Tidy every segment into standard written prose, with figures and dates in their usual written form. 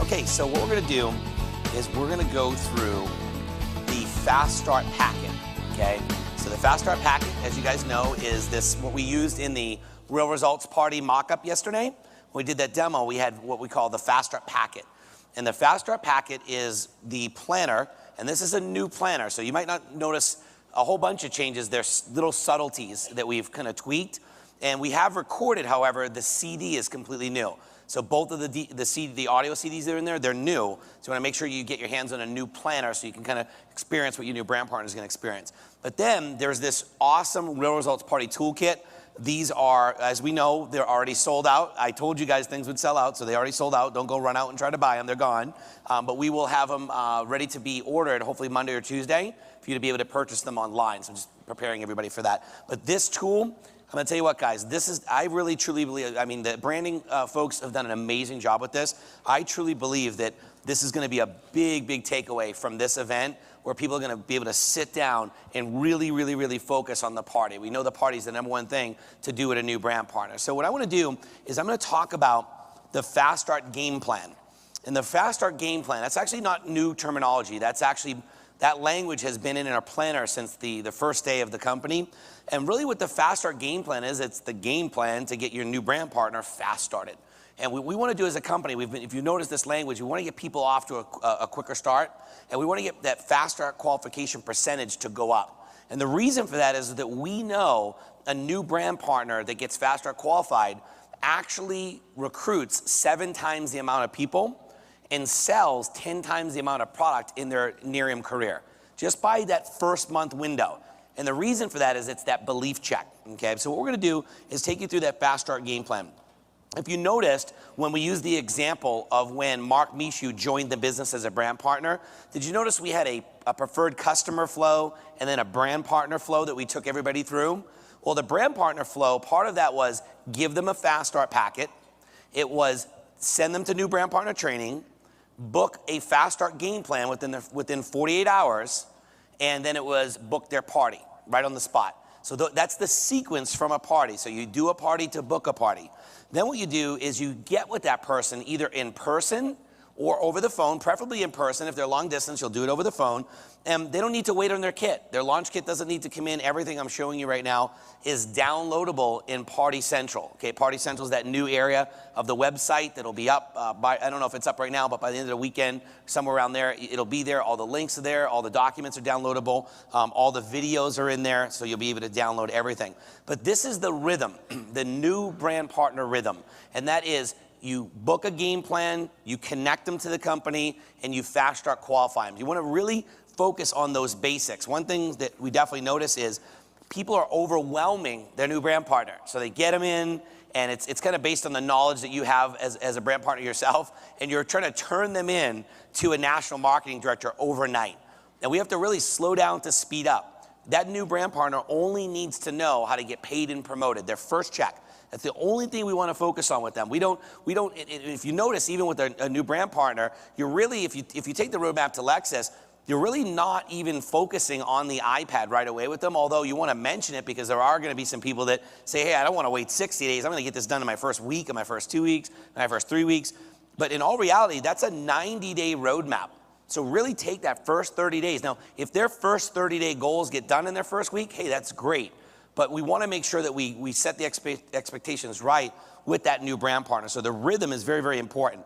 Okay, so what we're gonna do is we're gonna go through the Fast Start packet, okay? So the Fast Start packet, as you guys know, is this what we used in the Real Results Party mock-up yesterday. When we did that demo, we had what we call the Fast Start packet. And the Fast Start packet is the planner, and this is a new planner, so you might not notice a whole bunch of changes. There's little subtleties that we've kind of tweaked. And we have recorded, however, the CD is completely new. So both of the audio CDs that are in there, they're new. So you want to make sure you get your hands on a new planner so you can kind of experience what your new brand partner is going to experience. But then there's this awesome Real Results Party toolkit. These are, as we know, they're already sold out. I told you guys things would sell out, so they already sold out. Don't go run out and try to buy them. They're gone. But we will have them ready to be ordered hopefully Monday or Tuesday for you to be able to purchase them online. So I'm just preparing everybody for that. But this tool, I'm gonna tell you what, guys, this is, I really truly believe, I mean, the branding folks have done an amazing job with this. I truly believe that this is gonna be a big, big takeaway from this event where people are gonna be able to sit down and really, really, really focus on the party. We know the party is the #1 thing to do with a new brand partner. So what I wanna do is I'm gonna talk about the Fast Start game plan. And the Fast Start game plan, that's actually not new terminology. That's actually, that language has been in our planner since the first day of the company. And really what the Fast Start game plan is, it's the game plan to get your new brand partner fast started. And we want to do as a company, if you notice this language, we want to get people off to a quicker start, and we want to get that Fast Start qualification percentage to go up. And the reason for that is that we know a new brand partner that gets Fast Start qualified actually recruits 7 times the amount of people and sells 10 times the amount of product in their Nerium career, just by that first month window. And the reason for that is it's that belief check, okay? So what we're gonna do is take you through that Fast Start game plan. If you noticed, when we used the example of when Mark Michu joined the business as a brand partner, did you notice we had a preferred customer flow and then a brand partner flow that we took everybody through? Well, the brand partner flow, part of that was give them a Fast Start packet. It was send them to new brand partner training, book a Fast Start game plan within 48 hours, and then it was book their party right on the spot. So that's the sequence from a party. So you do a party to book a party. Then what you do is you get with that person either in person or over the phone, preferably in person. If they're long distance, you'll do it over the phone. And they don't need to wait on their kit. Their launch kit doesn't need to come in. Everything I'm showing you right now is downloadable in Party Central. Okay, Party Central is that new area of the website that'll be up by, I don't know if it's up right now, but by the end of the weekend, somewhere around there, it'll be there. All the links are there. All the documents are downloadable. All the videos are in there, so you'll be able to download everything. But this is the rhythm, the new brand partner rhythm, and that is you book a game plan, you connect them to the company, and you Fast Start qualify them. You want to really focus on those basics. One thing that we definitely notice is people are overwhelming their new brand partner. So they get them in, and it's kind of based on the knowledge that you have as a brand partner yourself, and you're trying to turn them in to a national marketing director overnight. And we have to really slow down to speed up. That new brand partner only needs to know how to get paid and promoted, their first check. That's the only thing we want to focus on with them. We don't, if you notice, even with a new brand partner, you're really, if you take the roadmap to Lexus, you're really not even focusing on the iPad right away with them, although you want to mention it because there are going to be some people that say, hey, I don't want to wait 60 days. I'm going to get this done in my first week, in my first 2 weeks, in my first 3 weeks. But in all reality, that's a 90-day roadmap. So really take that first 30 days. Now, if their first 30-day goals get done in their first week, hey, that's great. But we want to make sure that we set the expectations right with that new brand partner. So the rhythm is very, very important.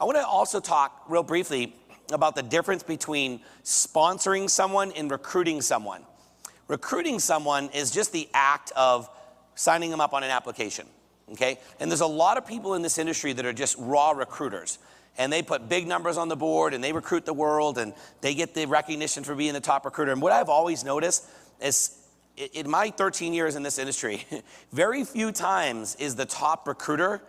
I want to also talk real briefly about the difference between sponsoring someone and recruiting someone. Recruiting someone is just the act of signing them up on an application, okay? And there's a lot of people in this industry that are just raw recruiters. And they put big numbers on the board, and they recruit the world, and they get the recognition for being the top recruiter. And what I've always noticed is, in my 13 years in this industry, very few times is the top recruiter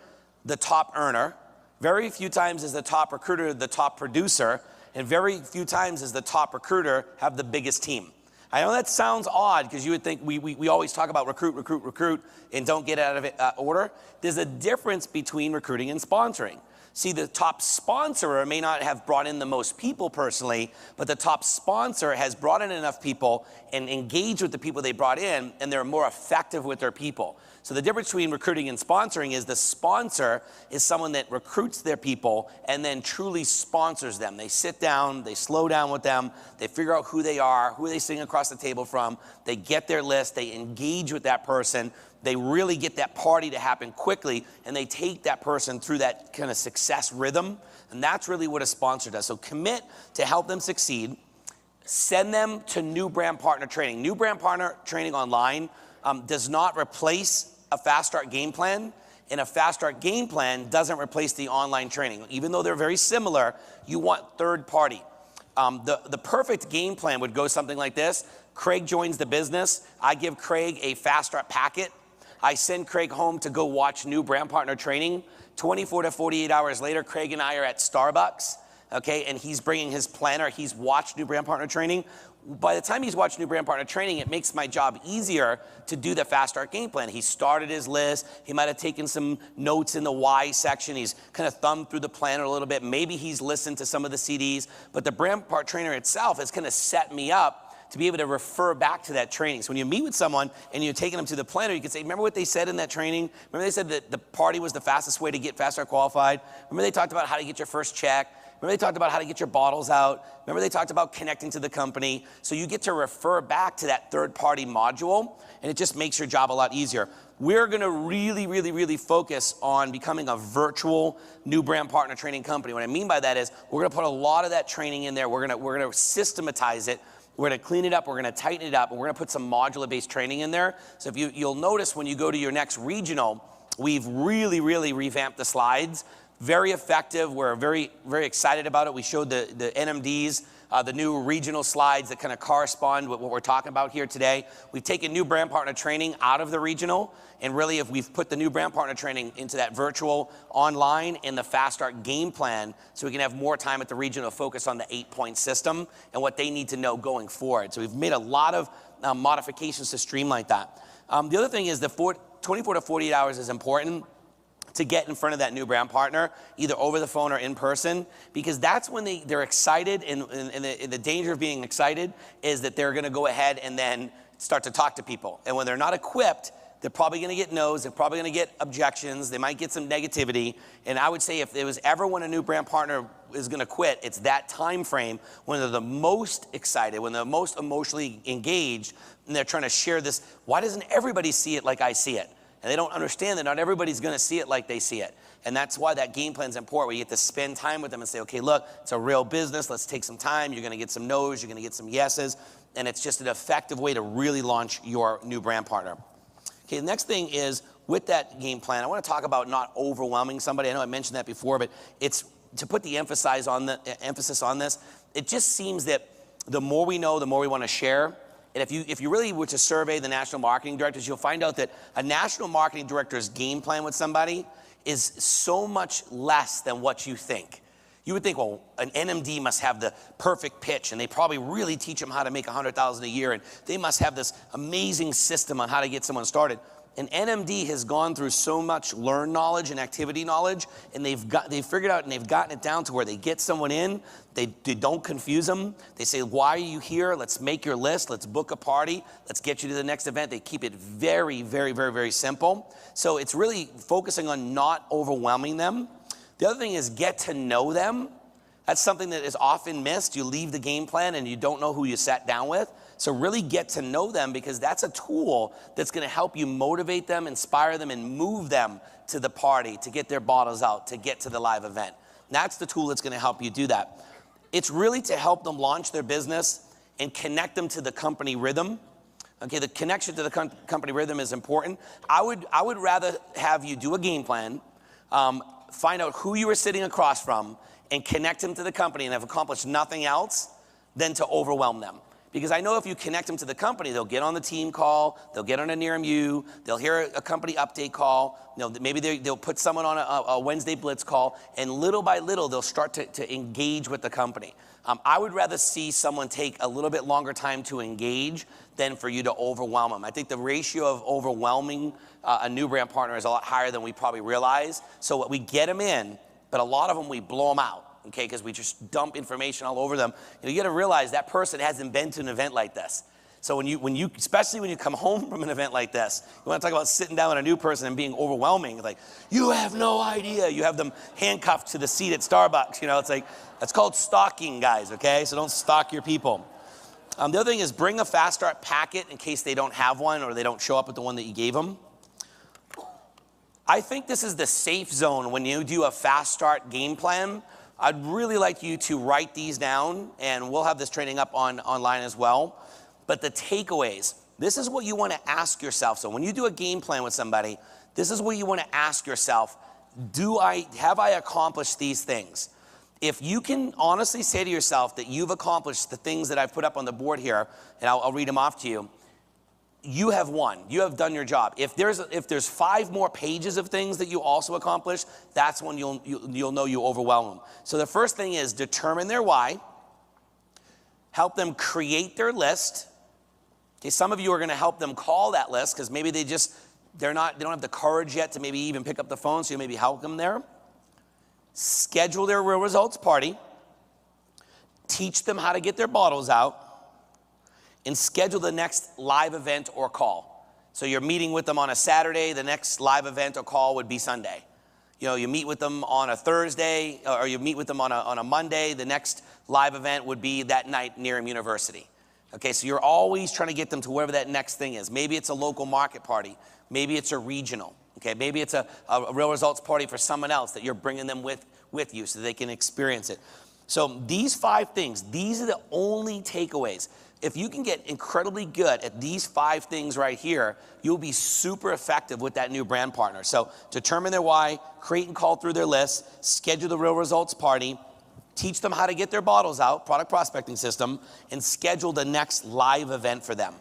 the top earner, very few times is the top recruiter the top producer, and very few times is the top recruiter have the biggest team. I know that sounds odd because you would think we always talk about recruit, and don't get out of it order. There's a difference between recruiting and sponsoring. See, the top sponsor may not have brought in the most people personally, but the top sponsor has brought in enough people and engaged with the people they brought in, and they're more effective with their people. So the difference between recruiting and sponsoring is the sponsor is someone that recruits their people and then truly sponsors them. They sit down, they slow down with them, they figure out who they are, who they sitting across the table from, they get their list, they engage with that person, they really get that party to happen quickly, and they take that person through that kind of success rhythm, and that's really what a sponsor does. So commit to help them succeed. Send them to New Brand Partner Training. New Brand Partner Training online does not replace a Fast Start game plan, and a Fast Start game plan doesn't replace the online training. Even though they're very similar, you want third party. The perfect game plan would go something like this. Craig joins the business. I give Craig a Fast Start packet. I send Craig home to go watch New Brand Partner Training. 24 to 48 hours later, Craig and I are at Starbucks, okay, and he's bringing his planner. He's watched New Brand Partner Training. By the time he's watched New Brand Partner Training, it makes my job easier to do the Fast Start game plan. He started his list. He might have taken some notes in the why section. He's kind of thumbed through the planner a little bit. Maybe he's listened to some of the CDs, but the Brand Partner Trainer itself has kind of set me up to be able to refer back to that training. So when you meet with someone and you're taking them to the planner, you can say, remember what they said in that training? Remember they said that the party was the fastest way to get Fast Start qualified? Remember they talked about how to get your first check? Remember they talked about how to get your bottles out? Remember they talked about connecting to the company? So you get to refer back to that third-party module, and it just makes your job a lot easier. We're gonna really focus on becoming a virtual New Brand Partner Training company. What I mean by that is we're gonna put a lot of that training in there. We're gonna systematize it. We're gonna clean it up, we're gonna tighten it up, and we're gonna put some modular-based training in there. So if you'll notice when you go to your next regional, we've really revamped the slides. Very effective, we're very excited about it. We showed the NMDs, the new regional slides that kind of correspond with what we're talking about here today. We've taken New Brand Partner Training out of the regional, and really if we've put the New Brand Partner Training into that virtual online and the Fast Start game plan, so we can have more time at the regional to focus on the 8-point system and what they need to know going forward. So we've made a lot of modifications to streamline that. The other thing is the 24 to 48 hours is important to get in front of that new brand partner, either over the phone or in person, because that's when they're excited, and the danger of being excited is that they're gonna go ahead and then start to talk to people. And when they're not equipped, they're probably gonna get no's, they're probably gonna get objections, they might get some negativity. And I would say if there was ever when a new brand partner is gonna quit, it's that time frame when they're the most excited, when they're most emotionally engaged, and they're trying to share this, why doesn't everybody see it like I see it? And they don't understand that not everybody's gonna see it like they see it. And that's why that game plan's important, where you get to spend time with them and say, okay, look, it's a real business, let's take some time, you're gonna get some no's, you're gonna get some yeses, and it's just an effective way to really launch your new brand partner. Okay, the next thing is, with that game plan, I wanna talk about not overwhelming somebody. I know I mentioned that before, but it's to put the emphasis on this. It just seems that the more we know, the more we wanna share. And if you really were to survey the national marketing directors, you'll find out that a national marketing director's game plan with somebody is so much less than what you think. You would think, well, an NMD must have the perfect pitch, and they probably really teach them how to make $100,000 a year, and they must have this amazing system on how to get someone started. An NMD has gone through so much learned knowledge and activity knowledge, and they've figured out and they've gotten it down to where they get someone in, they don't confuse them. They say, why are you here? Let's make your list. Let's book a party. Let's get you to the next event. They keep it very, very, very, very simple. So it's really focusing on not overwhelming them. The other thing is get to know them. That's something that is often missed. You leave the game plan and you don't know who you sat down with. So really get to know them, because that's a tool that's gonna help you motivate them, inspire them, and move them to the party, to get their bottles out, to get to the live event. That's the tool that's gonna help you do that. It's really to help them launch their business and connect them to the company rhythm. Okay, the connection to the company rhythm is important. I would rather have you do a game plan, find out who you are sitting across from, and connect them to the company and have accomplished nothing else than to overwhelm them. Because I know if you connect them to the company, they'll get on the team call, they'll get on a Near You, they'll hear a company update call, maybe they'll put someone on a Wednesday Blitz call, and little by little, they'll start to engage with the company. I would rather see someone take a little bit longer time to engage than for you to overwhelm them. I think the ratio of overwhelming a new brand partner is a lot higher than we probably realize. So we get them in, but a lot of them we blow them out, okay, because we just dump information all over them. You got to realize that person hasn't been to an event like this. So especially when you come home from an event like this, you want to talk about sitting down with a new person and being overwhelming. Like, you have no idea. You have them handcuffed to the seat at Starbucks. It's like, that's called stalking, guys, okay? So don't stalk your people. The other thing is bring a Fast Start packet in case they don't have one or they don't show up with the one that you gave them. I think this is the safe zone when you do a Fast Start game plan. I'd really like you to write these down, and we'll have this training up online as well. But the takeaways, this is what you want to ask yourself. So when you do a game plan with somebody, this is what you want to ask yourself. Have I accomplished these things? If you can honestly say to yourself that you've accomplished the things that I've put up on the board here, and I'll read them off to you, you have won. You have done your job. If there's 5 more pages of things that you also accomplish, that's when you'll know you overwhelm them. So the first thing is determine their why. Help them create their list. Okay, some of you are going to help them call that list because maybe they don't have the courage yet to maybe even pick up the phone, so you maybe help them there. Schedule their real results party. Teach them how to get their bottles out. And schedule the next live event or call. So you're meeting with them on a Saturday, the next live event or call would be Sunday. You meet with them on a Thursday, or you meet with them on a Monday, the next live event would be that night near Needham University. Okay, so you're always trying to get them to wherever that next thing is. Maybe it's a local market party. Maybe it's a regional. Okay, maybe it's a real results party for someone else that you're bringing them with you so they can experience it. So these 5 things, these are the only takeaways. If you can get incredibly good at these 5 things right here, you'll be super effective with that new brand partner. So determine their why, create and call through their list, schedule the real results party, teach them how to get their bottles out, product prospecting system, and schedule the next live event for them.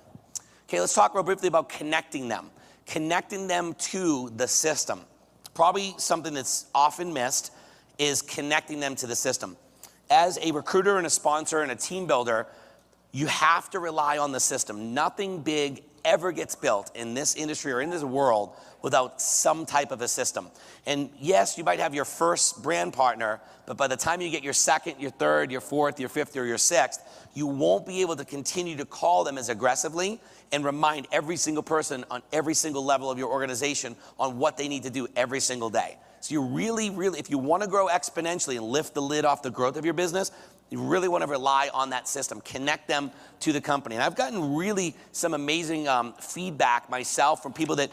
Okay, let's talk real briefly about connecting them. Connecting them to the system. Probably something that's often missed is connecting them to the system. As a recruiter and a sponsor and a team builder, you have to rely on the system. Nothing big ever gets built in this industry or in this world without some type of a system. And yes, you might have your first brand partner, but by the time you get your second, your third, your fourth, your fifth, or your sixth, you won't be able to continue to call them as aggressively and remind every single person on every single level of your organization on what they need to do every single day. So you really, if you want to grow exponentially and lift the lid off the growth of your business, you really want to rely on that system, connect them to the company. And I've gotten really some amazing feedback myself from people that,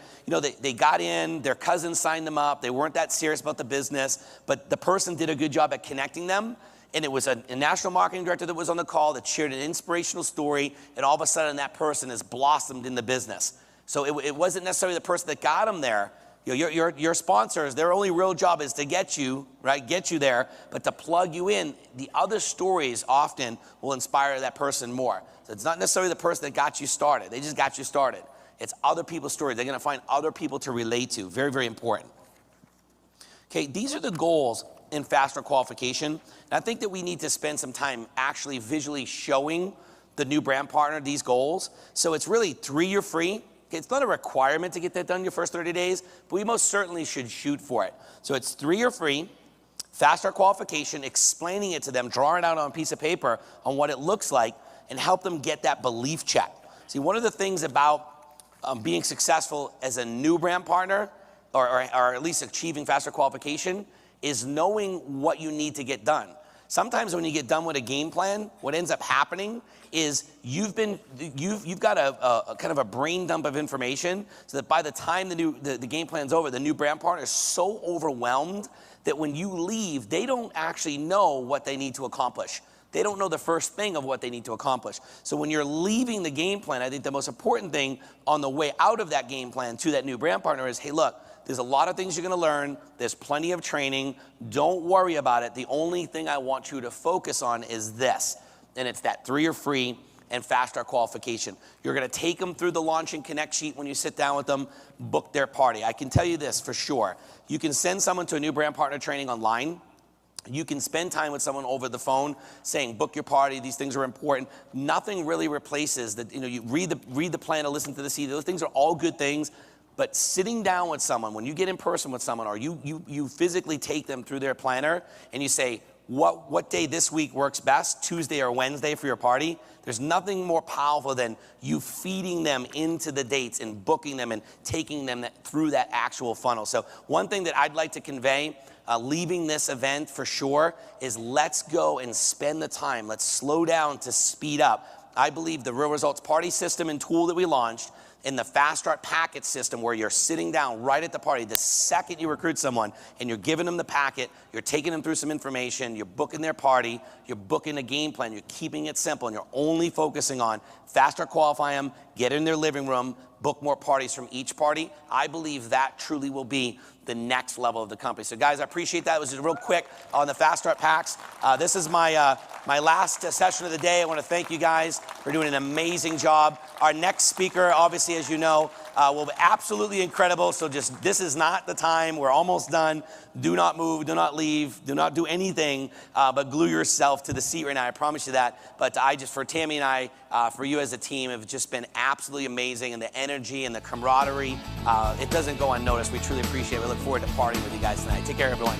they got in, their cousins signed them up, they weren't that serious about the business, but the person did a good job at connecting them. And it was a national marketing director that was on the call that shared an inspirational story, and all of a sudden that person has blossomed in the business. So it wasn't necessarily the person that got them there. Your sponsors, their only real job is to get you there, but to plug you in. The other stories often will inspire that person more. So it's not necessarily the person that got you started. They just got you started. It's other people's stories. They're going to find other people to relate to. Very, very important. Okay, these are the goals in Fast Start qualification. And I think that we need to spend some time actually visually showing the new brand partner these goals. So it's really 3-year free. It's not a requirement to get that done your first 30 days, but we most certainly should shoot for it. So it's 3-year free, Fast Start qualification, explaining it to them, drawing it out on a piece of paper on what it looks like, and help them get that belief check. See, one of the things about being successful as a new brand partner, or at least achieving Fast Start qualification, is knowing what you need to get done. Sometimes when you get done with a game plan, what ends up happening is you've got a kind of a brain dump of information, so that by the time the game plan's over, the new brand partner is so overwhelmed that when you leave, they don't actually know what they need to accomplish. They don't know the first thing of what they need to accomplish. So when you're leaving the game plan, I think the most important thing on the way out of that game plan to that new brand partner is, hey, look, there's a lot of things you're going to learn. There's plenty of training. Don't worry about it. The only thing I want you to focus on is this, and it's that 3-year free and Fast Start qualification. You're going to take them through the Launch and Connect sheet when you sit down with them, book their party. I can tell you this for sure. You can send someone to a new brand partner training online. You can spend time with someone over the phone saying, book your party, these things are important. Nothing really replaces that. You read the plan to listen to the CD. Those things are all good things. But sitting down with someone, when you get in person with someone, or you physically take them through their planner and you say, what day this week works best, Tuesday or Wednesday for your party? There's nothing more powerful than you feeding them into the dates and booking them and taking them through that actual funnel. So one thing that I'd like to convey, leaving this event for sure, is let's go and spend the time. Let's slow down to speed up. I believe the Real Results Party system and tool that we launched, in the Fast Start packet system, where you're sitting down right at the party, the second you recruit someone and you're giving them the packet, you're taking them through some information, you're booking their party, you're booking a game plan, you're keeping it simple, and you're only focusing on Fast Start, qualify them, get in their living room, book more parties from each party. I believe that truly will be the next level of the company. So guys, I appreciate that. It was just real quick on the Fast Start packs. This is my last session of the day. I want to thank you guys for doing an amazing job. Our next speaker, obviously, as you know, will be absolutely incredible. So this is not the time. We're almost done. Do not move, do not leave, do not do anything, but glue yourself to the seat right now. I promise you that. But for Tammy and I, for you as a team, have just been absolutely amazing, and the energy and the camaraderie, it doesn't go unnoticed. We truly appreciate it. We look forward to partying with you guys tonight. Take care, everyone.